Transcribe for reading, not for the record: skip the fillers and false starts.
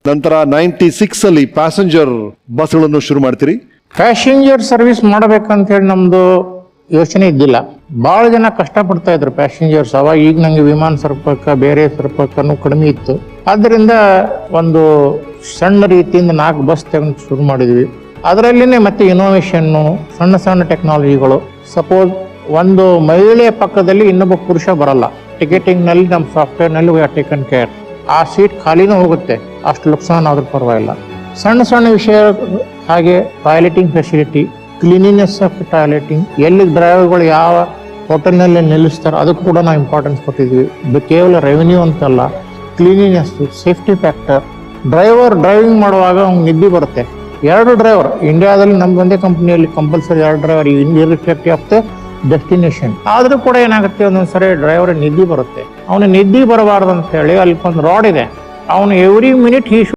ನಂತರ 96 ಅಲ್ಲಿ ಪ್ಯಾಸೆಂಜರ್ ಬಸ್ಗಳನ್ನು ಶುರು ಮಾಡ್ತೀರಿ. ಪ್ಯಾಸೆಂಜರ್ ಸರ್ವಿಸ್ ಮಾಡಬೇಕಂತ ಹೇಳಿ ನಮ್ದು ಯೋಚನೆ ಇದ್ದಿಲ್ಲ. ಬಹಳ ಜನ ಕಷ್ಟಪಡ್ತಾ ಇದ್ರು ಪ್ಯಾಸೆಂಜರ್ಸ್. ಅವಾಗ ಈಗ ನಂಗೆ ವಿಮಾನ ಸರ್ಪಕ ಬೇರೆ ಸರ್ಪಕನು ಕಡಿಮೆ ಇತ್ತು. ಆದ್ದರಿಂದ ಒಂದು ಸಣ್ಣ ರೀತಿಯಿಂದ 4 ಬಸ್ ತಗೊಂಡು ಶುರು ಮಾಡಿದ್ವಿ. ಅದರಲ್ಲಿನೇ ಮತ್ತೆ ಇನೋವೇಷನ್ನು, ಸಣ್ಣ ಸಣ್ಣ ಟೆಕ್ನಾಲಜಿಗಳು. ಸಪೋಸ್ ಒಂದು ಮಹಿಳೆಯ ಪಕ್ಕದಲ್ಲಿ ಇನ್ನೊಬ್ಬ ಪುರುಷ ಬರಲ್ಲ, ಟಿಕೆಟಿಂಗ್ ನಲ್ಲಿ ನಮ್ಮ ಸಾಫ್ಟ್ವೇರ್ ನಲ್ಲಿ ವಿ ಆರ್ ಟೇಕನ್ ಕೇರ್. ಆ ಸೀಟ್ ಖಾಲಿನೂ ಹೋಗುತ್ತೆ, ಅಷ್ಟು ಲುಕ್ಸಾನ್ ಆದ್ರೂ ಪರವಾಗಿಲ್ಲ. ಸಣ್ಣ ಸಣ್ಣ ವಿಷಯ, ಹಾಗೆ ಟಾಯ್ಲೆಟಿಂಗ್ ಫೆಸಿಲಿಟಿ, ಕ್ಲೀನಿನೆಸ್ ಆಫ್ ಟಾಯ್ಲೆಟಿಂಗ್, ಎಲ್ಲಿ ಡ್ರೈವರ್ಗಳು ಯಾವ ಹೋಟೆಲ್ನಲ್ಲಿ ನಿಲ್ಲಿಸ್ತಾರೆ ಅದಕ್ಕೂ ಕೂಡ ನಾವು ಇಂಪಾರ್ಟೆನ್ಸ್ ಕೊಟ್ಟಿದ್ವಿ. ಇದು ಕೇವಲ ರೆವೆನ್ಯೂ ಅಂತಲ್ಲ, ಕ್ಲೀನಿನೆಸ್, ಸೇಫ್ಟಿ ಫ್ಯಾಕ್ಟರ್. ಡ್ರೈವಿಂಗ್ ಮಾಡುವಾಗ ಅವ್ನಿಗೆ ನಿದ್ದೆ ಬರುತ್ತೆ. 2 ಡ್ರೈವರ್ ಇಂಡಿಯಾದಲ್ಲಿ ನಮ್ಮ ಒಂದೇ ಕಂಪನಿಯಲ್ಲಿ compulsory 2 driver irrespective of the destination. ಆದ್ರೂ ಕೂಡ ಏನಾಗುತ್ತೆ, ಒಂದೊಂದ್ಸರಿ ಡ್ರೈವರ್ ನಿದ್ದೆ ಬರುತ್ತೆ. ಅವನು ನಿದ್ದೆ ಬರಬಾರ್ದು ಅಂತ ಹೇಳಿ ಅಲ್ಲಿ ಒಂದು ರಾಡ್ ಇದೆ, ಅವನು ಎವ್ರಿ ಮಿನಿಟ್